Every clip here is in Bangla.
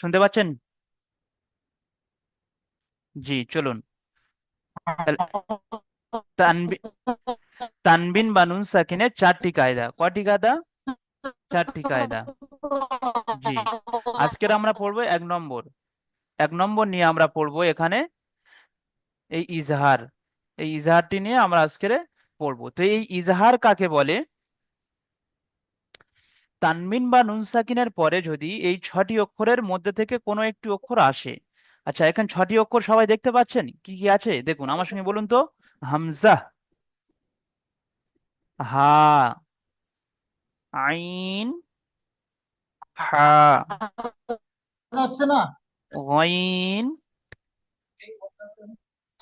শুনতে পাচ্ছেন? জি, চলুন। তাহলে তানবি তানবিন বা নুন সাকিনের চারটি কায়দা। কয়টি কায়দা? চারটি কায়দা। জি, আজকের আমরা পড়বো 1 নম্বর। 1 নম্বর নিয়ে আমরা পড়বো এখানে এই ইজহার। এই ইজহারটি নিয়ে আমরা আজকের পড়বো। তো এই ইজহার কাকে বলে? তানবিন বা নুন সাকিনের পরে যদি এই 6টি অক্ষরের মধ্যে থেকে কোনো একটি অক্ষর আসে। আচ্ছা, এখানে 6টি অক্ষর সবাই দেখতে পাচ্ছেন? কি কি আছে দেখুন, আমার সঙ্গে বলুন তো। হামজা, হা, আইন, হা, আসছে না। গইন,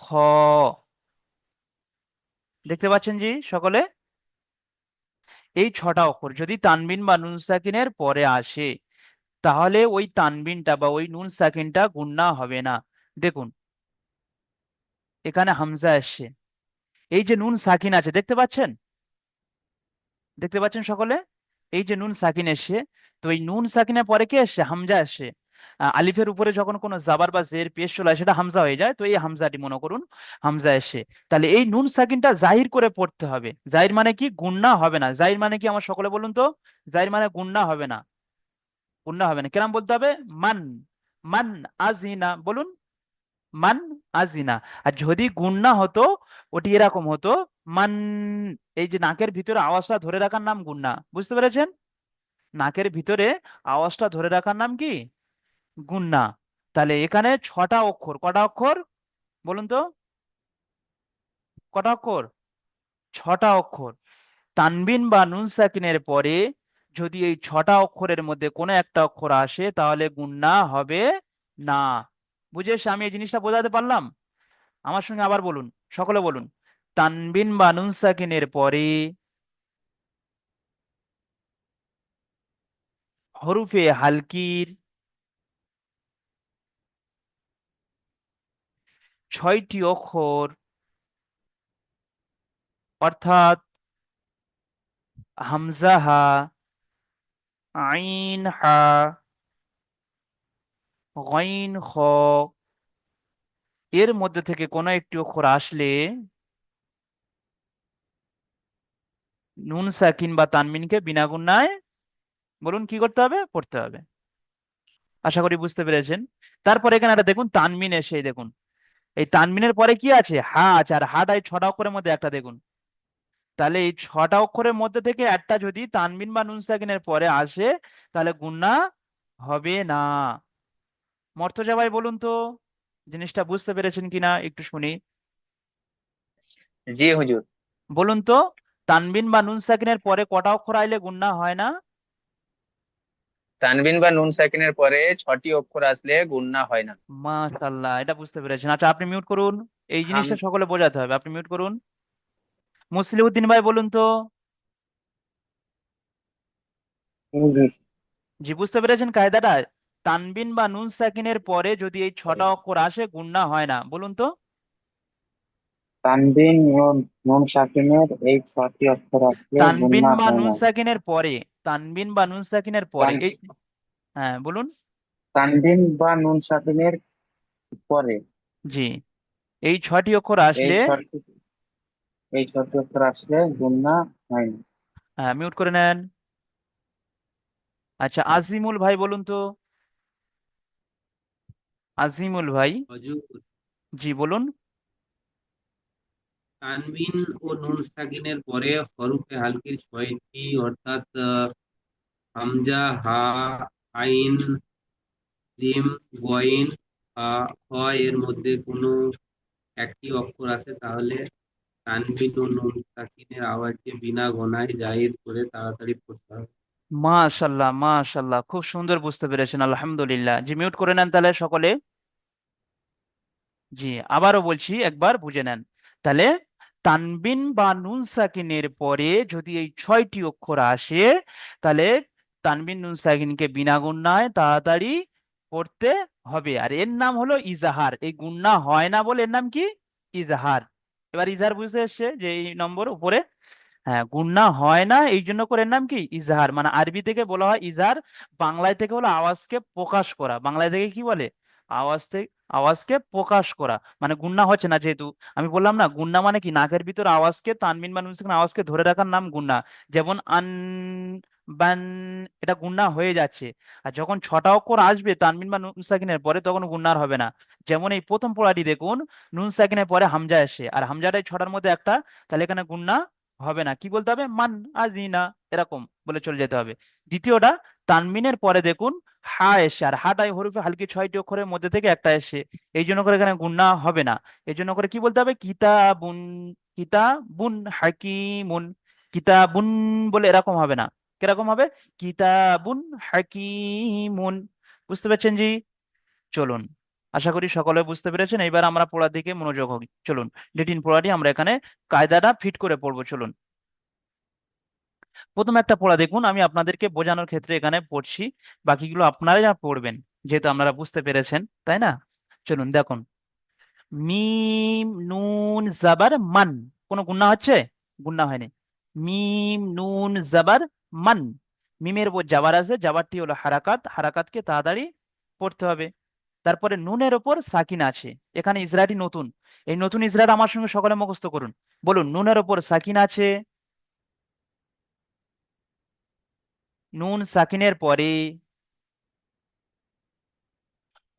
খ। দেখতে পাচ্ছেন জি সকলে? এই 6টা অক্ষর যদি তানবিন বা নুন সাকিনের পরে আসে, তাহলে ওই তানবিনটা বা ওই নুন সাকিনটা গুণনা হবে না। দেখুন, এখানে হামজা আসছে, এই যে নুন সাকিন আছে দেখতে পাচ্ছেন? দেখতে পাচ্ছেন সকলে? এই যে নুন সাকিন এসছে, তো এই নুন সাকিনের পরে কে এসছে? হামজা এসছে। আলিফের উপরে যখন কোনো জাবার বা জের পেশ চলে আসে সেটা হামজা হয়ে যায়, তো এই হামজাটি মনে করুন হামজা এসে। তাহলে এই নুন সাকিনটা জাহির করে পড়তে হবে। জাহির মানে কি? গুণনা হবে না। জাহির মানে কি আমার সকলে বলুন তো? জাহির মানে গুণনা হবে না। গুণনা হবে না, কেরাম বলতে হবে? মান, মান আজিনা বলুন, মান আজিনা। আর যদি গুণনা হতো, ওটি এরকম হতো, মান। এই যে নাকের ভিতরে আওয়াজটা ধরে রাখার নাম গুণনা, বুঝতে পেরেছেন? নাকের ভিতরে আওয়াজটা ধরে রাখার নাম কি? গুণনা। তাহলে এখানে 6টা অক্ষর, কটা অক্ষর বলুন তো? কটা অক্ষর? 6টা অক্ষর। তানবিন বা নুন সাকিনের পরে যদি এই 6টা অক্ষরের মধ্যে কোনো একটা অক্ষর আসে, তাহলে গুণনা হবে না। বুঝে এসে আমি এই জিনিসটা বোঝাতে পারলাম? আমার সঙ্গে আবার বলুন, সকলে বলুন। তানবিন বা নুন সাকিনের পরে হরুফে হালকির 6টি অক্ষর, অর্থাৎ হামজা হা, আইন হা, গইন খ, এর মধ্যে থেকে কোনো একটি অক্ষর আসলে নুন সাকিন বা তানবিনকে বিনা গুণায় বলুন কি করতে হবে? পড়তে হবে। আশা করি বুঝতে পেরেছেন। তারপর এখানে একটা দেখুন, তানবিন এসে দেখুন, এই তানবিনের পরে কি আছে? হা আছে, আর হাটা এই 6টা অক্ষরের মধ্যে একটা দেখুন। তাহলে এই 6টা অক্ষরের মধ্যে থেকে একটা যদি তানবিন বা নুন সাকিনের পরে আসে, তাহলে গুণনা হবে না। মর্তজা ভাই বলুন তো, জিনিসটা বুঝতে পেরেছেন কিনা একটু শুনি। জি হুজুর। বলুন তো, তানবিন বা নুন সাকিনের পরে কটা অক্ষর আইলে গুণনা হয় না? তানবিন বা নুন সাকিনের পরে 6টি অক্ষর আসলে গুণনা হয় না। মাশাআল্লাহ, এটা বুঝতে পেরেছেন। আচ্ছা, আপনি মিউট করুন। এই হাম জিনিসটা সকলে বোঝাতে হবে, আপনি মিউট করুন। মুসলিউদ্দিন ভাই বলুন তো। হুজুর, জি, বুঝতে পেরেছেন কায়দাটা? তানবিন বা নুন সাকিনের পরে যদি এই 6টা অক্ষর আসে, গুণনা হয় না, বলুন তো। তানবিন নুন নুন সাকিনের এই 6টি অক্ষর আসলে তানবিন গুণনা বা হয় নুন না। সাকিনের পরে, তানবিন বা নুন সাকিনের পরে তান এই, হ্যাঁ বলুন। তানবিন বা নুন সাকিনের পরে জি, এই 6টি অক্ষর এই আসলে, 6টি এই 6টি অক্ষর আসলে গুণনা হয় না। হ্যাঁ মিউট করে নেন। আচ্ছা, আজিমুল ভাই বলুন তো। আজিমুল ভাই। হুজুর, জি বলুন। তানবিন ও নুন সাকিনের পরে হরফে হালকির 6টি, অর্থাৎ হামজা, হা, আইন, জিম, গইন, খ এর মধ্যে কোনো একটি অক্ষর আছে, তাহলে তানবিন ও নুন সাকিনের আওয়াজকে বিনা গণায় জাহির করে তাড়াতাড়ি পড়তে হবে। মাশাল্লাহ, মাশাল্লাহ, খুব সুন্দর বুঝতে পেরেছেন, আলহামদুলিল্লাহ। জি, মিউট করে নেন তাহলে সকলে। জি, আবারও বলছি, একবার বুঝে নেন। তাহলে তানবিন বা নুন সাকিনের পরে যদি এই 6টি অক্ষর আসে, তাহলে তানবিন নুন সাকিনকে বিনা গুণনায় তাড়াতাড়ি পড়তে হবে। আর এর নাম হলো ইজাহার। এই গুণনা হয় না বলে এর নাম কি? ইজাহার। এবার ইজাহার বুঝতে এসছে যে এই নম্বর উপরে। হ্যাঁ, গুণনা হয় না, এই জন্য করে এর নাম কি ইজহার, মানে আরবি থেকে বলা হয় ইজহার, বাংলায় থেকে হলো আওয়াজকে প্রকাশ করা। বাংলায় থেকে কি বলে? আওয়াজ থেকে, আওয়াজকে প্রকাশ করা, মানে গুণনা হচ্ছে না যেহেতু। আমি বললাম না, গুণনা মানে কি নাকের ভিতর আওয়াজকে, তানবিন বা নুন সাকিন আওয়াজকে ধরে রাখার নাম গুণনা। যেমন আন, বান, এটা গুণনা হয়ে যাচ্ছে। আর যখন ছটা অক্ষর আসবে তানবিন বা নুন সাকিনের পরে, তখন গুণনা আর হবে না। যেমন এই প্রথম পড়াটি দেখুন, নুন সাকিনের পরে হামজা এসে, আর হামজাটাই ছটার মধ্যে একটা, তাহলে এখানে গুণনা হবে না। কি বলতে হবে? মান আজিনা, এরকম বলে চলে যেতে হবে। দ্বিতীয়টা, তানমিনের পরে দেখুন হা এসে, আর হাটাই হরফে হালকি ছয়টি অক্ষরের মধ্যে থেকে একটা এসে, এই জন্য করে এখানে গুণনা হবে না। এই জন্য করে কি বলতে হবে? কিতাবুন, কিতাবুন হাকিমুন, কিতাবুন বলে এরকম হবে না। কিরকম হবে? কিতাবুন হাকিমুন। বুঝতে পারছেন জি? চলুন, আশা করি সকলে বুঝতে পেরেছেন। এবার আমরা পড়ার দিকে মনোযোগ হই, চলুন। লিটিন পড়াটি আমরা এখানে কায়দাটা ফিট করে পড়বো, চলুন। প্রথম একটা পড়া দেখুন, আমি আপনাদেরকে বোঝানোর ক্ষেত্রে এখানে পড়ছি, বাকিগুলো আপনারাই যা পড়বেন, যেহেতু আপনারা বুঝতে পেরেছেন, তাই না? চলুন দেখুন, মিম নুন জাবার মান, কোনো গুণা হচ্ছে? গুণা হয়নি। মিম নুন জাবার মান, মিমের উপর জাবার আছে, জাবারটি হলো হারাকাত, হারাকাতকে তাড়াতাড়ি পড়তে হবে। তারপরে নুনের ওপর সাকিন আছে, এখানে ইজরাটি নতুন। এই নতুন ইজরাটা আমার সঙ্গে সকলে মুখস্থ করুন। বলুন, নুনের ওপর সাকিন আছে, নুন সাকিনের পরে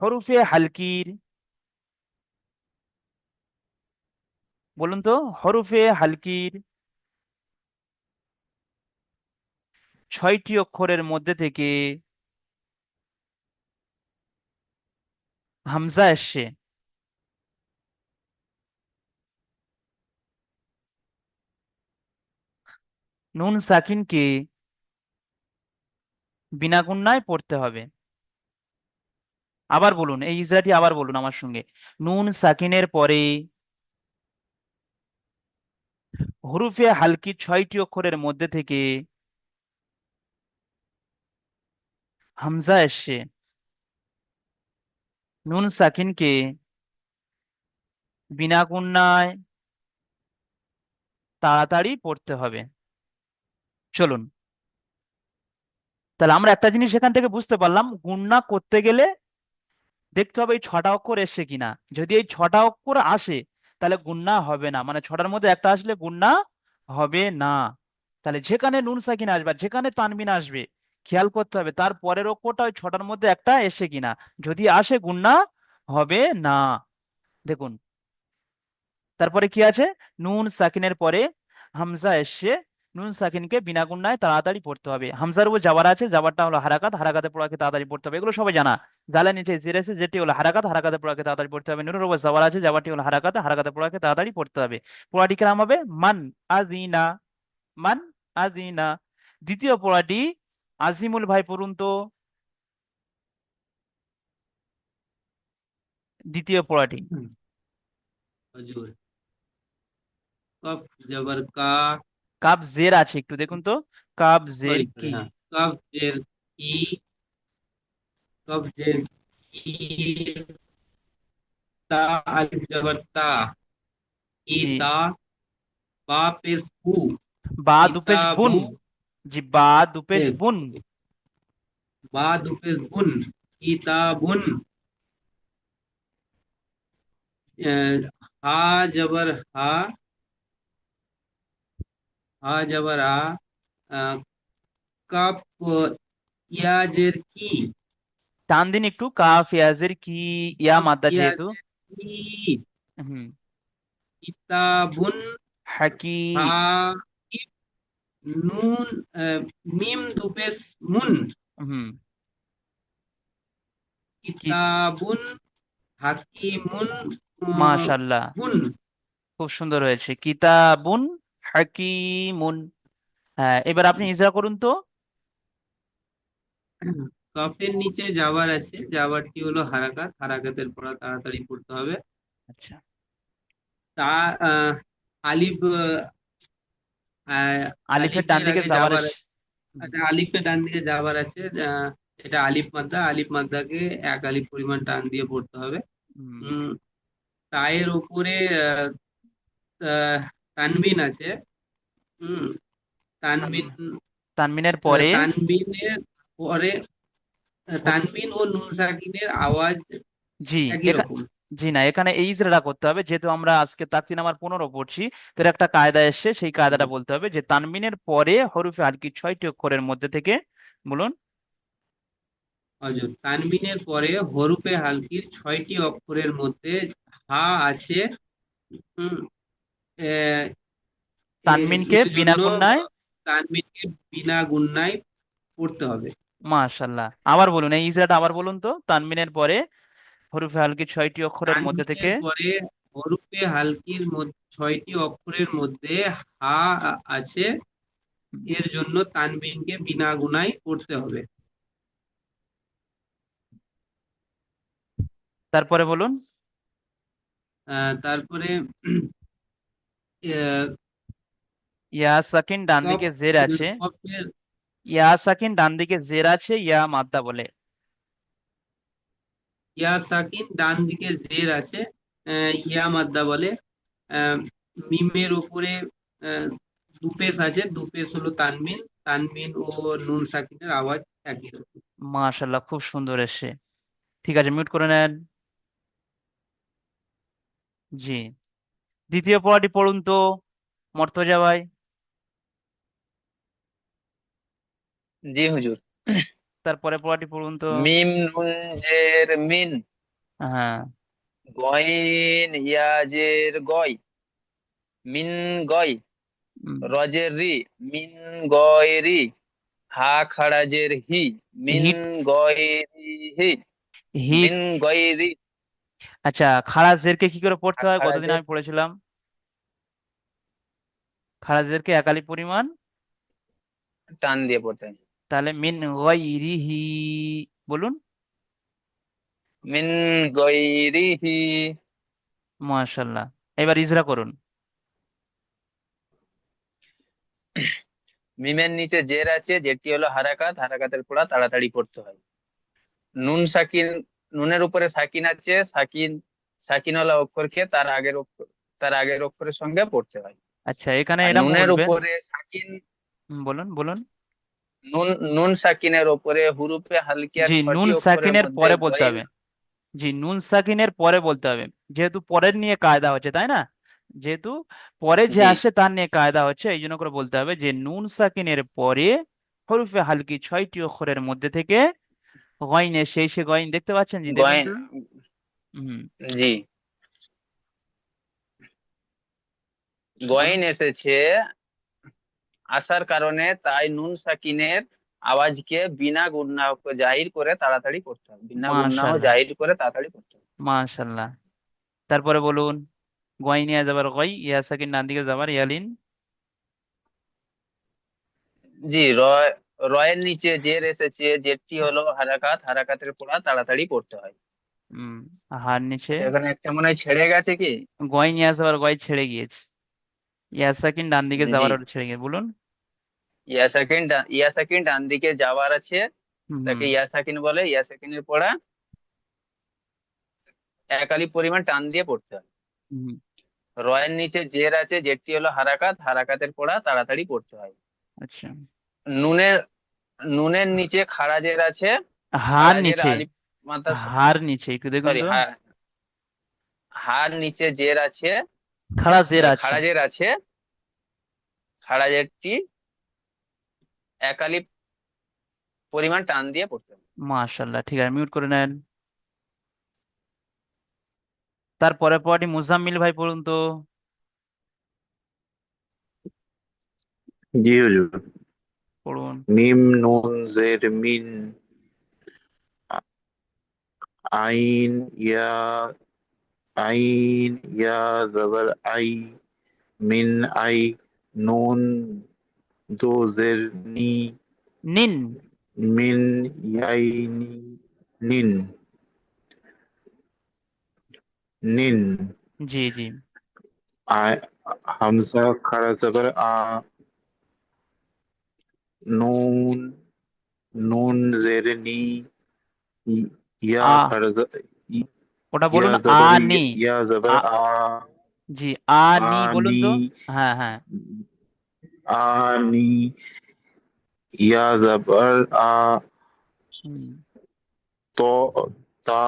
হরুফে হালকির, বলুন তো, হরুফে হালকির ছয়টি অক্ষরের মধ্যে থেকে হামজা এসছে। নুন সাকিনকে বিনা গুণনায় পড়তে হবে। আবার বলুন, এই ইজরাটি আবার বলুন আমার সঙ্গে। নুন সাকিনের পরে হরুফে হালকি ছয়টি অক্ষরের মধ্যে থেকে হামজা এসছে, নুন সাকিনকে বিনা গুণনায় তাড়াতাড়ি পড়তে হবে। চলুন, তাহলে আমরা একটা জিনিস এখান থেকে বুঝতে পারলাম, গুণনা করতে গেলে দেখতে হবে এই ছটা অক্ষর এসে কিনা। যদি এই ছটা অক্ষর আসে, তাহলে গুণনা হবে না, মানে ছটার মধ্যে একটা আসলে গুণনা হবে না। তাহলে যেখানে নুন সাকিন আসবে আর যেখানে তানবিন আসবে, খেয়াল করতে হবে তার পরের অক্ষরটা ওই ছটার মধ্যে একটা এসে কিনা। যদি আসে, গুণনা হবে না। দেখুন, তারপরে কি আছে? নুন সাকিনের পরে হামজা এসছে, নুন সাকিনকে বিনা গুণনায় তাড়াতাড়ি পড়তে হবে। হামজার উপর জাবার আছে, জাবারটা হলো হারাকাত, হারাকাতে পড়াকে তাড়াতাড়ি পড়তে হবে, এগুলো সবাই জানা। জালের নিচে জের আছে, যেটি হলো হারাকাত, হারাকাতে পড়াকে তাড়াতাড়ি পড়তে হবে। নুনের উপর জাবার আছে, জাবারটি হলো হারাকাত, হারাকাতে পড়াকে তাড়াতাড়ি পড়তে হবে। পড়াটি কিরাম হবে? মান আজিনা, মান আজিনা। দ্বিতীয় পড়াটি আজিমুল ভাই পড়ুন তো, দ্বিতীয় পড়াটি। হুজুর, কফ জবর কা, কাব জের আছে, একটু দেখুন তো, কাব জের সরি সরি, কি। হ্যাঁ, কফ জের কি, কফ জের কি, তা আলিফ জবর তা, কি জি, তা, বা পেশ বু, বা দুপেশ বুন, কিতাবু, জি, বা দুপেশ এ, বুন। বা দুপেশ বুন, কিতাবুন, আহ, হা জবর হা, হা জবর আ, আহ, কাপ ইয়া জের কি, টান দিন একটু, কাফ ইয়াজের কি, ইয়া কাপ মাদ্দা ইয়া যেহেতু। জের কি, হুম। কিতাবুন, হাকি, হা নুন, মিম দুপেশ মুন, হুম, কি, কিতাবুন হাকিমুন, আহ, মাশাল্লাহ, বুন। খুব সুন্দর হয়েছে, কিতাবুন হাকিমুন। হ্যাঁ, এবার আপনি ইজরা করুন তো। কফের নিচে জাবার আছে, জাবারটি হলো হারাকাত, হারাকাতের পড়া তাড়াতাড়ি পড়তে হবে। আচ্ছা, তা আলিফ, আলিফের ডান আলিফের দিকে আগে যাবার জাবার আছে, আচ্ছা, আলিফের ডান দিকে জাবার আছে, এটা আলিফ মাদ্দা, আলিফ মাদ্দাকে এক আলিফ পরিমাণ টান দিয়ে পড়তে হবে। হুম, উম তায়ের উপরে আহ, আহ, তানবিন আছে, হুম তানবিন তানবিনের পরে, তানবিনের পরে হরু- তানবিন ও নুন সাকিনের আওয়াজ জি, একই এখানে, রকম। জি না, এখানে এই ইজরাটা করতে হবে, যেহেতু আমরা আজকে তাকতিন নাম্বার 15 পড়ছি, তো এর একটা কায়দা এসছে, সেই কায়দাটা বলতে হবে যে তানবিনের পরে হরফে হালকি 6টি অক্ষরের মধ্যে থেকে, বলুন। অজর তানবিনের পরে হরুপে হালকির 6টি অক্ষরের মধ্যে হা আছে। হুম আহ, তানবিনকে এর বিনা জন্য গুণনায়, তানবিনকে বিনা গুণনায় পড়তে হবে। মাশাল্লাহ, আবার বলুন এই ইজরাটা আবার বলুন তো, তানবিনের পরে হরফে হালকি 6টি অক্ষরের মধ্যে থেকে। তানবিনের পরে হরুপে হালকির 6টি অক্ষরের মধ্যে হা আছে। এর জন্য তানবিনকে বিনা গুণায় পড়তে হবে। তারপরে বলুন। তারপরে আহ, ইয়া সাকিন ডান কফ দিকে জের আছে, কফের ইয়া সাকিন ডান দিকে জের আছে, ইয়া মাদ্দা বলে। ইয়া সাকিন ডান দিকে জের আছে, ইয়া মাদ্দা বলে। আহ, মিমের উপরে আহ, দুপেশ আছে, দুপেশ হলো তানবিন। তানবিন ও নুন সাকিনের আওয়াজ একই রকম। মাশাল্লাহ, খুব সুন্দর এসে। ঠিক আছে, মিউট করে নেন। জি, দ্বিতীয় পড়াটি পড়ুন তো, মর্তজা ভাই। জি হুজুর। তারপরে পড়াটি পড়ুন তো। মিম নুন জের মিন, হ্যাঁ। গইন ইয়াজের গয়, মিন গয়, উম, রজের রি, মিন গয়রি, হা খাড়াজের হি, মিন হিট, গয়রি হি, হিট। মিন গয়রি, আচ্ছা, খাড়া জেরকে কি করে পড়তে হা হয় গতদিন খাড়াজের আমি পড়েছিলাম। খাড়া জেরকে একালি পরিমাণ, টান দিয়ে পড়তে হয়। তাহলে মিন গায়রিহি, বলুন। মিন গয়রিহি। মাশাল্লাহ, এবার ইজরা করুন। মিমের নিচে জের আছে, যেটি হলো হারাকাত, হারাকাতের পড়া তাড়াতাড়ি করতে হয়। নুন সাকিন, নুনের উপরে সাকিন আছে, সাকিন, সাকিনওয়ালা অক্ষরকে তার আগের অক্ষরের সঙ্গে পড়তে হয়। আচ্ছা, এখানে আর এটা নুনের বলবেন। উপরে সাকিন, বলুন বলুন। নুন নুন সাকিনের উপরে হুরুফে হালকিয়ার জি, নুন 6টি অক্ষরের সাকিনের মধ্যে পরে বলতে গইন। হবে। জি, নুন সাকিনের পরে বলতে হবে, যেহেতু পরের নিয়ে কায়দা হচ্ছে, তাই না? যেহেতু পরে যে জি, আসে তার নিয়ে কায়দা হচ্ছে, এই জন্য করে বলতে হবে যে নুন সাকিনের পরে হরফে হালকি 6টি অক্ষরের মধ্যে থেকে গইন এসে, সেই সে গইন দেখতে পাচ্ছেন, জি দেখুন গইন। তো। হুম, জি, বলুন। গইন এসেছে আসার কারণে, তাই নুন সাকিনের আওয়াজকে বিনা গুণনা জাহির করে তাড়াতাড়ি করতে হবে, বিনা গুণনা মাশাল্লাহ, জাহির করে তাড়াতাড়ি করতে হবে। মাশাল্লাহ। তারপরে বলুন। গইন ইয়া যাবার গই, ইয়া সাকিন ডান দিকে যাবার ইয়ালিন। জি, রয়ের নিচে জের এসেছে, জেরটি হলো হারাকাত, হারাকাতের পড়া তাড়াতাড়ি করতে হয়। উম হার নিচে, সেখানে একটা মনে হয় ছেড়ে গেছে কি? গইন ইয়া যাবার গই ছেড়ে গিয়েছে, ইয়া সাকিন ডান দিকে জি, যাবার ওটা ছেড়ে গিয়ে, বলুন। ইয়া সেকেন্ড ডান দিকে যাওয়ার আছে, হুম। তাকে ইয়া সাকিন বলে। ইয়া সেকেন্ডের পড়া একালি পরিমাণ টান দিয়ে পড়তে হয়। হুম। রয়ের নিচে জের আছে, জেরটি হলো হারাকাত, হারাকাতের পড়া তাড়াতাড়ি পড়তে হয়। আচ্ছা, নুনের নুনের নিচে খাড়া জের আছে, হার খাড়া জের নিচে, আলিফ মাথা, হার নিচে একটু দেখুন সরি, তো। হার নিচে জের আছে, খাড়া জের আছে। খাড়া জের আছে, খাড়া জেরটি একালি পরিমাণ টান দিয়ে পড়তে হবে। মাশাল্লাহ, ঠিক আছে, মিউট করে নেন। তারপরে পরটি মুজাম্মিল ভাই পড়ুন তো। জি হুজুর। পড়ুন। মিম নুন জের মিন, আইন ইয়া, আইন ইয়া জবর আই, মিন আই, নুন দো জের নি, নিন। মিন ইয়াইনি, নিন, নিন। জি জি। আ- হামজা খাড়া জবর আ, নুন, নুন জের নি, ইয়া আ, খাড়া ওটা ইয়া বলুন জবর আনি। ইয়া জবর আ, আ, জি, আনি বলুন আনি, তো। হ্যাঁ হ্যাঁ। नी, या जबर आ, হুম तो ता,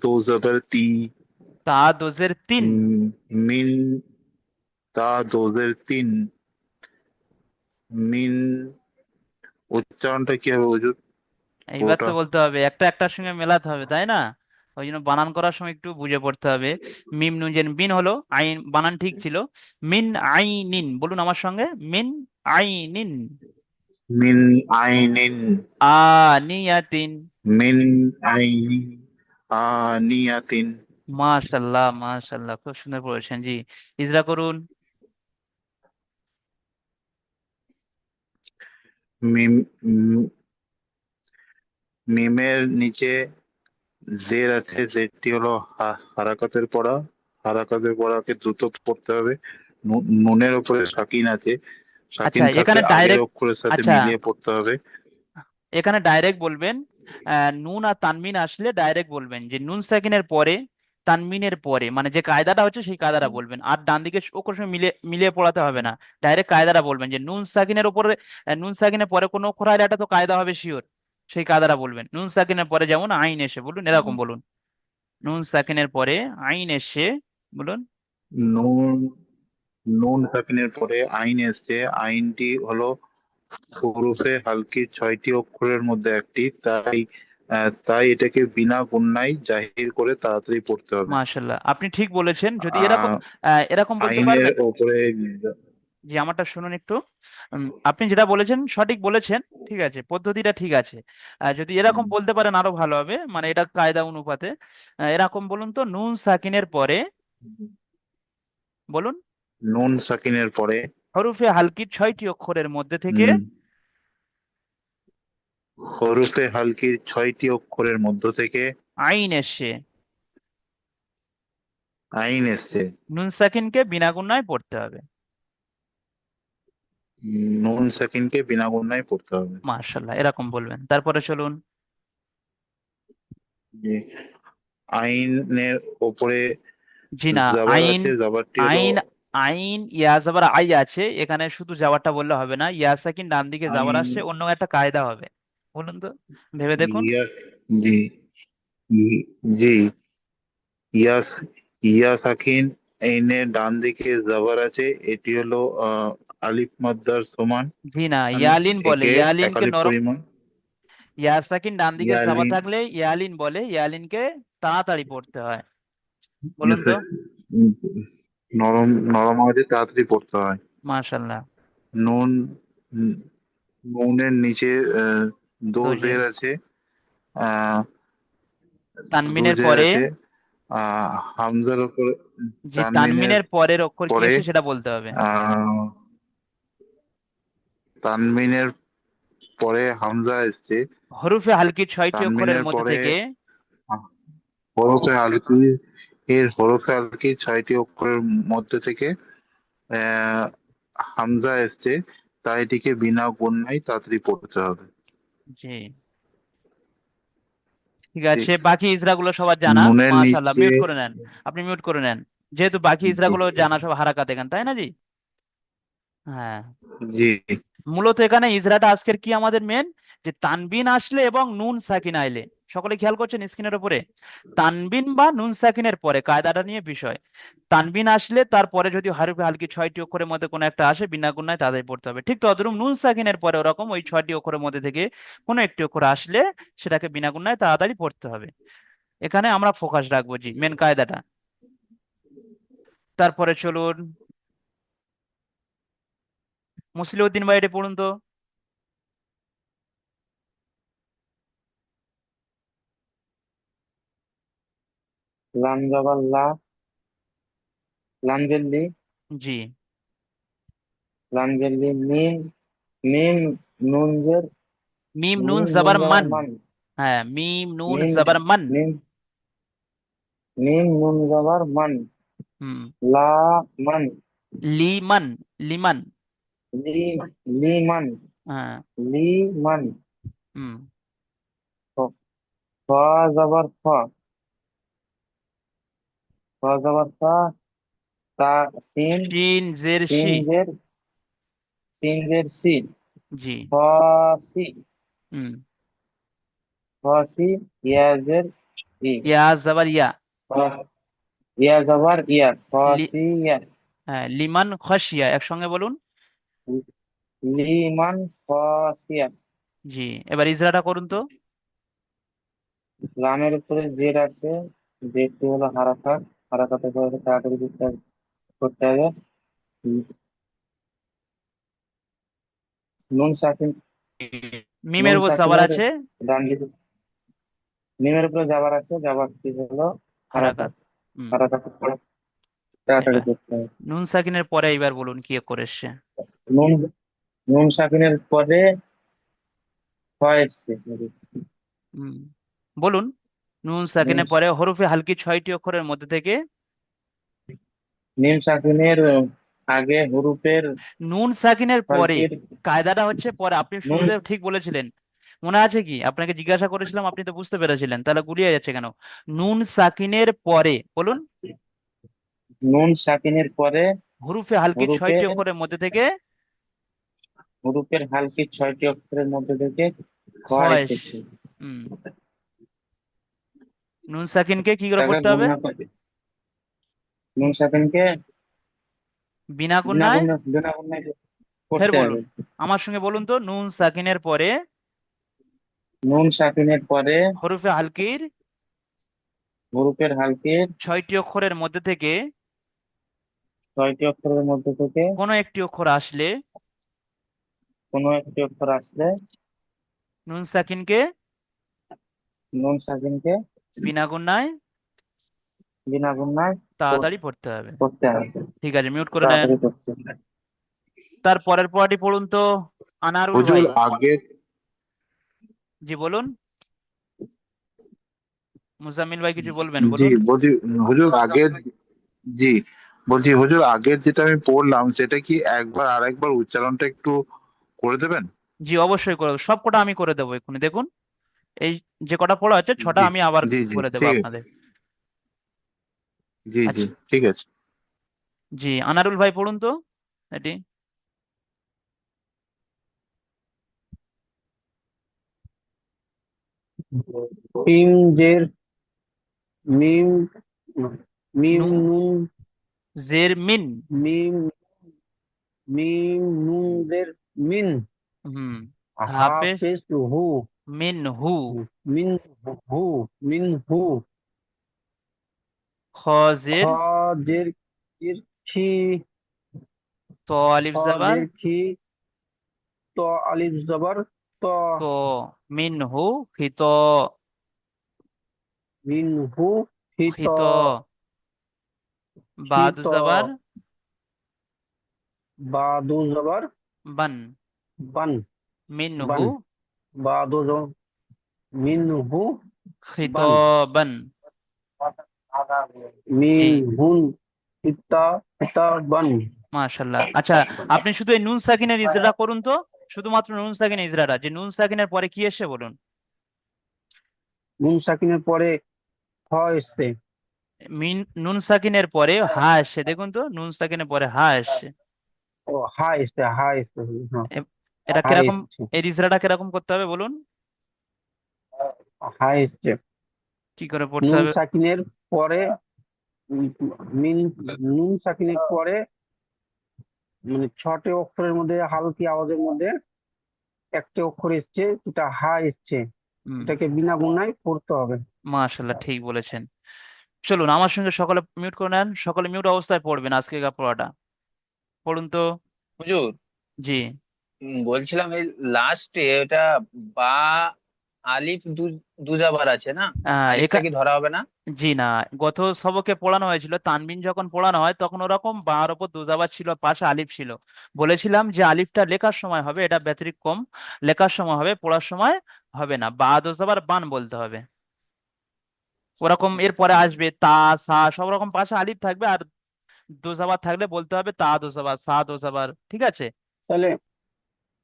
दो जबर ती, তা দোজের তিন। मिन, ता दो जबर तीन, মিন, উচ্চারণটা কি হবে হুজুর এইবার তো পুরোটা? বলতে হবে, একটা একটার সঙ্গে মেলাতে হবে, তাই না? ওই জন্য বানান করার সময় একটু বুঝে পড়তে হবে। মিম নুন, যে মিন হলো আইন, বানান ঠিক ছিল। মিন আইনিন, বলুন আমার সঙ্গে, মিন আইনিন। মিন আইনিন, আনিয়াতিন। মিন আইনি, আনিয়াতিন। মাশাল্লাহ মাশাল্লাহ, খুব সুন্দর পড়েছেন জি। ইজরা করুন। মিম, মিমের নিচে জের আছে, জেরটি হলো হারাকাতের পড়া। হারাকাতের পড়াকে দ্রুত পড়তে হবে। নুনের উপরে সাকিন আছে, আচ্ছা সাকিন থাকলে এখানে আগের ডাইরেক্ট, অক্ষরের সাথে আচ্ছা মিলিয়ে পড়তে হবে। এখানে ডাইরেক্ট বলবেন। নুন আর তানমিন আসলে ডাইরেক্ট বলবেন যে নুন সাকিনের পরে, তানমিনের পরে, মানে যে কায়দাটা হচ্ছে সেই কায়দাটা বলবেন, আর ডান দিকে অক্ষর সঙ্গে মিলিয়ে মিলিয়ে পড়াতে হবে না। ডাইরেক্ট কায়দাটা বলবেন যে নুন সাকিনের উপরে, নুন সাকিনের পরে কোনো অক্ষর আইলে এটা তো কায়দা হবে শিওর, সেই কায়দাটা বলবেন। নুন সাকিনের পরে যেমন আইন এসে, বলুন এরকম বলুন। নুন সাকিনের পরে আইন এসে, বলুন। নুন, নুন সাকিনের পরে আইন এসছে, আইনটি হলো হরফে হালকির 6টি অক্ষরের মধ্যে একটি, তাই এটাকে বিনা গুণনায় জাহির করে তাড়াতাড়ি পড়তে হবে। মাশাল্লাহ, আপনি ঠিক বলেছেন। যদি এরকম আহ এরকম বলতে আইনের পারবেন, ওপরে, যে আমারটা শুনুন একটু। আপনি যেটা বলেছেন সঠিক বলেছেন, ঠিক আছে, পদ্ধতিটা ঠিক আছে। যদি এরকম বলতে পারেন আরো ভালো হবে, মানে এটা কায়দা অনুপাতে। এরকম বলুন তো, নুন সাকিনের পরে, বলুন, নুন সাকিনের পরে, হরফে হালকির 6টি অক্ষরের মধ্যে থেকে হরফে হালকির 6টি অক্ষরের মধ্য থেকে আইন এসে, আইন এসছে। নুন সাকিনকে বিনা গুণায় পড়তে হবে। নুন সাকিনকে বিনা গুণনায় পড়তে হবে। মাশাল্লাহ, এরকম বলবেন। তারপরে চলুন। যে আইনের ওপরে জি না, জাবার আইন, আছে, জাবারটি হলো আইন, আইন ইয়া যাবার আই আছে, এখানে শুধু যাওয়ারটা বললে হবে না, ইয়া সাকিন ডান দিকে যাবার আইন, আসছে, অন্য একটা কায়দা হবে। বলুন তো, ভেবে দেখুন। ইয়া, জি, জি, ইয়াস, ইয়া সাকিন, আইনের ডান দিকে জাবার আছে, এটি হলো আলিফ মাদ্দার সমান। জি না, ইয়ালিন বলে, একে ইয়ালিনকে একালিপ নরম, পরিমাণ, ইয়া সাকিন ডান দিকে যাওয়া ইয়ালিন, থাকলে ইয়ালিন বলে, ইয়ালিনকে তাড়াতাড়ি পড়তে হয়। বলুন তো। নরম, নরম আওয়াজে তাড়াতাড়ি পড়তে হয়। মাশাল্লাহ। নুন, নুনের নিচে দো দোজের, জের আছে, আহ দো তানমিনের জের পরে, আছে, হামজার উপরে, জি তানমিনের তানমিনের পরের অক্ষর কি পরে, এসে সেটা বলতে হবে। আহ তানমিনের পরে হামজা এসছে, হরফে হালকির 6টি অক্ষরের তানমিনের মধ্যে পরে থেকে হরফে আলকি, এর হরফে আলকি 6টি অক্ষরের মধ্যে থেকে আহ হামজা এসছে, তাই এটিকে বিনা গুণনায় তাড়াতাড়ি পড়তে হবে। জি ঠিক জি। আছে, বাকি ইজরাগুলো সবার জানা। নুনের মাশাল্লাহ, নিচে, মিউট করে নেন, আপনি মিউট করে নেন। যেহেতু বাকি ইজরাগুলো জানা সব হারাকাত এখান, তাই না জি? হ্যাঁ। জি, মূলত এখানে ইজরাটা আজকের কি আমাদের মেন, যে তানবিন আসলে এবং নুন সাকিন আইলে, সকলে খেয়াল করছেন স্ক্রিনের উপরে, তানবিন বা নুন সাকিনের পরে কায়দাটা নিয়ে বিষয়। তানবিন আসলে তারপরে যদি হরফে হালকি 6টি অক্ষরের মধ্যে কোনো একটা আসে, বিনা গুণায় তাদের পড়তে হবে। ঠিক তদ্রুপ নুন সাকিনের পরে ওরকম ওই 6টি অক্ষরের মধ্যে থেকে কোনো একটি অক্ষর আসলে সেটাকে বিনা গুণায় তাড়াতাড়ি পড়তে হবে। এখানে আমরা ফোকাস রাখবো জি, মেন কায়দাটা। তারপরে চলুন, মুসলিউদ্দিন ভাই এটা পড়ুন তো। লাম জবর লা, লাম জেল্লি, জি, লাম জেল্লি, মিম, মিম নুন জের, মিম নুন মিম নুন জবর জবর মান। মান, হ্যাঁ, মিম নুন মিম, জবর মান। মিম, মিম নুন জবর মান, হুম। লা মান, লিমান, লিমান। লি, লি মান, হ্যাঁ। লি মান, হুম। ফ, ফ জবর ফ, ফ জবর ফ, তা সিন, শিন জের সিন শি। জের, সিনজের সি, জি। ফসি, হুম। ফসি, ইয়াজের ই, ইয়া জাবার ইয়া। ফ- ইয়া জবর ইয়া, লি ফসি ইয়া, হ্যাঁ, লিমান খসিয়া একসঙ্গে বলুন। লিমান ফসিয়া। জি, এবার ইজরাটা করুন তো। লামের উপরে জেড আছে, জেডটি হলো হারাকাত, হারাকাতের পরে তাড়াতাড়ি করতে হবে। নুন সাকিন, মিমের নুন উপর জাবার সাকিনের আছে, ডান দিকে নিমের উপরে যাবার আছে, যাবারটি হলো হারাকাত। হারাকাত, হুম। হারাকাতের পরে তাড়াতাড়ি এবার করতে হবে। নুন সাকিনের পরে এবার বলুন কি করে এসছে। নুন, নুন সাকিনের পরে হয় এসছে। হুম, বলুন। নুন নুন, সাকিনের পরে হরফে হালকি 6টি অক্ষরের মধ্যে থেকে। নিম সাকিনের আগে হরুপের নুন সাকিনের পরে, হালকির, কায়দাটা হচ্ছে পরে, আপনি নুন, শুরুতে ঠিক বলেছিলেন। মনে আছে কি, আপনাকে জিজ্ঞাসা করেছিলাম, আপনি তো বুঝতে পেরেছিলেন, তাহলে গুলিয়ে যাচ্ছে কেন? নুন সাকিনের পরে বলুন। নুন সাকিনের পরে হরফে হালকি 6টি হরুপের, অক্ষরের মধ্যে থেকে হরুপের হালকির 6টি অক্ষরের মধ্যে থেকে খ খয়েস। এসেছে। হুম। নুন সাকিনকে কি করে তাকে পড়তে হবে? গুণনা করে, নুন সাকিনকে বিনা বিনা গুণনায়। গুণে, বিনা গুণনায় ফের করতে বলুন, হবে। আমার সঙ্গে বলুন তো। নুন সাকিনের পরে নুন সাকিনের পরে হরফে হালকির হরুপের হালকির 6টি অক্ষরের মধ্যে থেকে 6টি অক্ষরের মধ্যে থেকে কোনো একটি অক্ষর আসলে কোনো একটি অক্ষর আসলে নুন সাকিনকে নুন সাকিনকে বিনা গুণনায় বিনা গুণনায় তাড়াতাড়ি পড়তে হবে। করতে হবে, ঠিক আছে, মিউট করে নেন। তাড়াতাড়ি করতে হবে। তার পরের পড়াটি পড়ুন তো, আনারুল হুজুর ভাই। আগের, জি বলুন। মুজাম্মিল ভাই কিছু বলবেন, জি বলুন। বলছি, হুজুর আগের, জি বলছি হুজুর আগের যেটা আমি পড়লাম সেটা কি একবার আর একবার উচ্চারণটা একটু করে দেবেন? জি অবশ্যই করে দেবো, সব কটা আমি করে দেবো এক্ষুনি, দেখুন। এই যে কটা পড়া হচ্ছে 6টা জি আমি আবার জি জি করে দেবো ঠিক আছে, আপনাদের। জি জি আচ্ছা। ঠিক আছে। জি, আনারুল ভাই পড়ুন তো এটি। মিম জের মিম, মিম নু নুন, জের মিন। মিম মিম নুন জের মিন, হুম। হা হাফেজ পেশ হু, মিন হু। মিন হু, মিন হু, খ খ জের জের জের খি, ত আলিফ খ জাবার জের খি, ত আলিফ জবর ত, তো, মিন হু খিত, মিন হু খিত, খিত। বাদু খিত, জাবার বা দু জবর বান, বান, মিন হু বান, বা দু জবর মিন হু বান, খিতবান। জি, মিন হুন ইত্তা ইত্তা বান। মাশাল্লাহ। আচ্ছা, আপনি শুধু এই নুন সাকিনের ইজরা করুন তো, শুধুমাত্র নুন সাকিনের ইজরাটা, যে নুন সাকিনের পরে কি এসে বলুন। নুন সাকিনের পরে খ এসছে। নুন সাকিনের পরে হা আসছে, দেখুন তো, নুন সাকিনের পরে হা আসছে। ও হা এসছে, হা এসছে, হ্যাঁ এ- এটা হা কিরকম, এসছে, এই ইজরাটা কিরকম করতে হবে বলুন, হা এসছে। কি করে পড়তে নুন হবে? সাকিনের পরে উম, মিন, নুন সাকিনের পরে মানে 6টি অক্ষরের মধ্যে হালকি আওয়াজের মধ্যে একটা অক্ষর এসছে, যেটা হা এসছে, হুম। এটাকে বিনা গুণায় পড়তে হবে। মাশাল্লাহ, ঠিক বলেছেন। চলুন আমার সঙ্গে সকলে মিউট করে নেন, সকলে মিউট অবস্থায় পড়বেন আজকের পড়াটা। পড়ুন তো। হুজুর, জি। বলছিলাম এই লাস্টে ওটা বা আলিফ দুজাবার আছে না, আলিফটা একা কি ধরা হবে না? জি না, গত সবকে পড়ানো হয়েছিল, তানবিন যখন পড়ানো হয় তখন ওরকম বার ওপর দুজাবার ছিল, পাশে আলিফ ছিল। বলেছিলাম যে আলিফটা লেখার সময় হবে, এটা ব্যতিক্রম। লেখার সময় হবে, পড়ার সময় হবে না। বা দুজাবার বান বলতে হবে। ওরকম এরপরে আসবে তা, সা, সব রকম পাশে আলিফ থাকবে, আর দোজাবার থাকলে বলতে হবে তা দোজাবার, সা দোজাবার, ঠিক আছে? তাহলে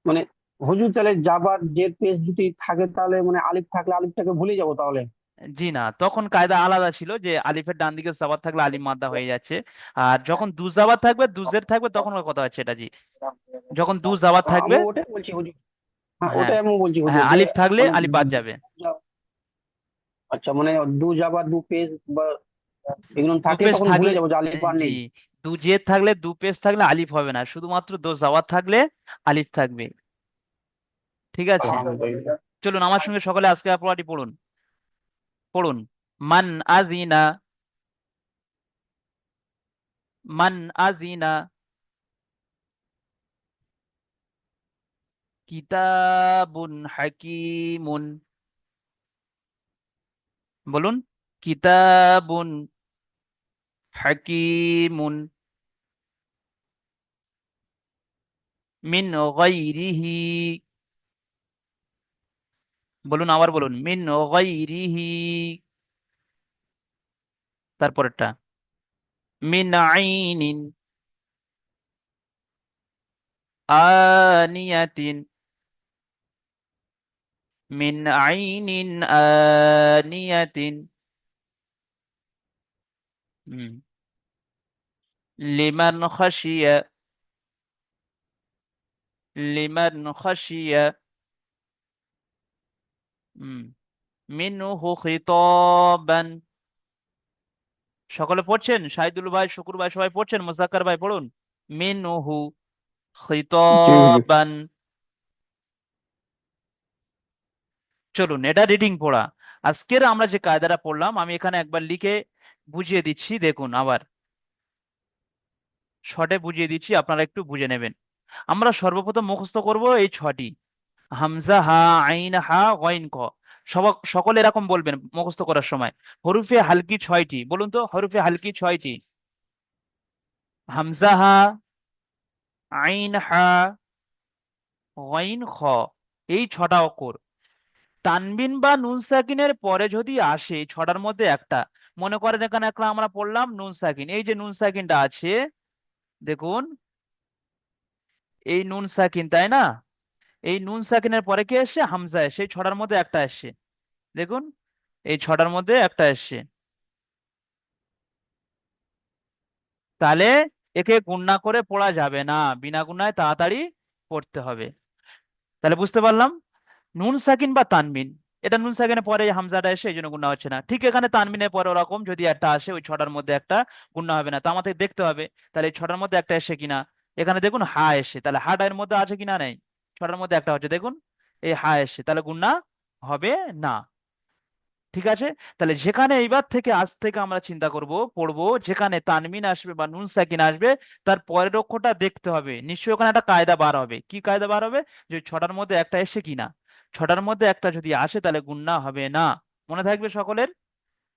মানে হুজুর, তাহলে যাবার যে পেজ দুটি থাকে তাহলে মানে আলিফ থাকলে আলিফটাকে ভুলে যাবো তাহলে? জি না, তখন কায়দা আলাদা ছিল যে আলিফের ডান দিকে জাবার থাকলে আলিফ মাদ্দা হয়ে যাচ্ছে, আর যখন দু জাবার থাকবে দুজের থাকবে তখন ওর কথা হচ্ছে এটা। জি, যখন দু জাবার থাকবে, আমি ওটাই বলছি হুজুর। হ্যাঁ, হ্যাঁ, ওটাই আমি বলছি হুজুর হ্যাঁ যে আলিফ থাকলে মানে আলিফ বাদ যাবে। আচ্ছা, মানে দু জাবা দু পেজ বা এগুলো দু থাকলে পেশ তখন থাকলে, ভুলে যাবো যে আলিফ বার জি, নেই। দু জের থাকলে দু পেশ থাকলে আলিফ হবে না, শুধুমাত্র দো জাবার থাকলে আলিফ থাকবে। ঠিক আছে, আলহামদুলিল্লাহ। চলুন আমার সঙ্গে সকলে আজকে পড়াটি পড়ুন। পড়ুন, মান আজিনা, মান আজিনা, কিতাবুন হাকিমুন। বলুন, কিতাবুন হাকিমুন মিন গায়রিহি। বলুন, আবার বলুন, মিন গায়রিহি। তারপরেরটা, মিন আইনিন আনিয়াতিন, মিন আইনিন আনিয়াতিন। হুম, লিমান খাশিয়া, লিমান খাশিয়া। হুম, মিনহু খিতাবান। সকলে পড়ছেন? শাহিদুল ভাই, শুকুর ভাই, সবাই পড়ছেন? মুজাক্কার ভাই পড়ুন, মিনহু জি হুজুর। খিতাবান। চলুন, এটা রিডিং পড়া। আজকের আমরা যে কায়দাটা পড়লাম আমি এখানে একবার লিখে বুঝিয়ে দিচ্ছি, দেখুন আবার শর্টে বুঝিয়ে দিচ্ছি, আপনারা একটু বুঝে নেবেন। আমরা সর্বপ্রথম মুখস্থ করব এই ছটি: হামজা, হা, আইন, হা, গইন, ক। সকলে এরকম বলবেন মুখস্থ করার সময়। হরফে হালকি ছয়টি, বলুন তো, হরফে হালকি ছয়টি: হামজা, হা, আইন, হা, গইন, খ। এই ছটা অক্ষর তানবিন বা নুন সাকিনের পরে যদি আসে এই ছটার মধ্যে একটা, মনে করেন এখানে একটা আমরা পড়লাম নুন সাকিন, এই যে নুন সাকিনটা আছে, দেখুন এই নুন সাকিন, তাই না? এই নুন সাকিনের পরে কি এসছে? হামজা এসে এই ছটার মধ্যে একটা এসছে, দেখুন এই ছটার মধ্যে একটা এসছে। তাহলে একে গুণনা করে পড়া যাবে না, বিনা গুণায় তাড়াতাড়ি পড়তে হবে। তাহলে বুঝতে পারলাম, নুন সাকিন বা তানবিন, এটা নুন সাকিনের পরে এই হামজাটা এসে এই জন্য গুণা হচ্ছে না। ঠিক এখানে তানবিনের পরে ওরকম যদি একটা আসে ওই ছটার মধ্যে একটা, গুণা হবে না। তা আমাদের দেখতে হবে তাহলে এই ছটার মধ্যে একটা এসে কিনা। এখানে দেখুন হা এসে, তাহলে হাটা এর মধ্যে আছে কিনা? নেই, ছটার মধ্যে একটা হচ্ছে, দেখুন এই হা এসে, তাহলে গুণা হবে না। ঠিক আছে, তাহলে যেখানে এইবার থেকে আজ থেকে আমরা চিন্তা করব, পড়বো, যেখানে তানমিন আসবে বা নুন সাকিন আসবে তার পরের অক্ষরটা দেখতে হবে, নিশ্চয়ই ওখানে একটা কায়দা বার হবে। কি কায়দা বার হবে? যে ছটার মধ্যে একটা এসে কিনা। ছটার মধ্যে একটা যদি আসে তাহলে গুণনা হবে না। মনে থাকবে সকলের?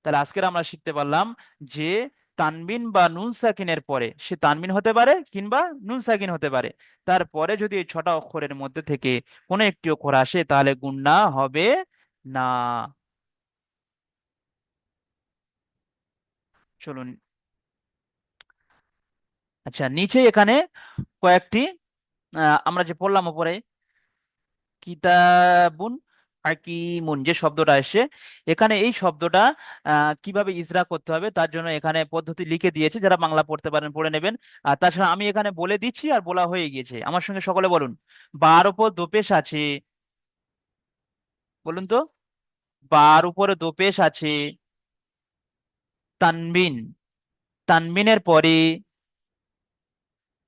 তাহলে আজকের আমরা শিখতে পারলাম যে তানবিন বা নুন সাকিনের পরে, সে তানবিন হতে পারে কিংবা নুন সাকিন হতে পারে, তারপরে যদি এই ছটা অক্ষরের মধ্যে থেকে কোনো একটি অক্ষর আসে তাহলে গুণনা হবে না। চলুন, আচ্ছা নিচে এখানে কয়েকটি আমরা যে পড়লাম উপরে, কিতাবুন হাকিমুন যে শব্দটা এসে, এখানে এই শব্দটা কিভাবে ইজরা করতে হবে তার জন্য এখানে পদ্ধতি লিখে দিয়েছে, যারা বাংলা পড়তে পারেন পড়ে নেবেন। আর তাছাড়া আমি এখানে বলে দিচ্ছি আর বলা হয়ে গিয়েছে, আমার সঙ্গে সকলে বলুন, বার উপর দোপেশ আছে। বলুন তো, বার উপরে দোপেশ আছে, তানবিন, তানবিনের পরে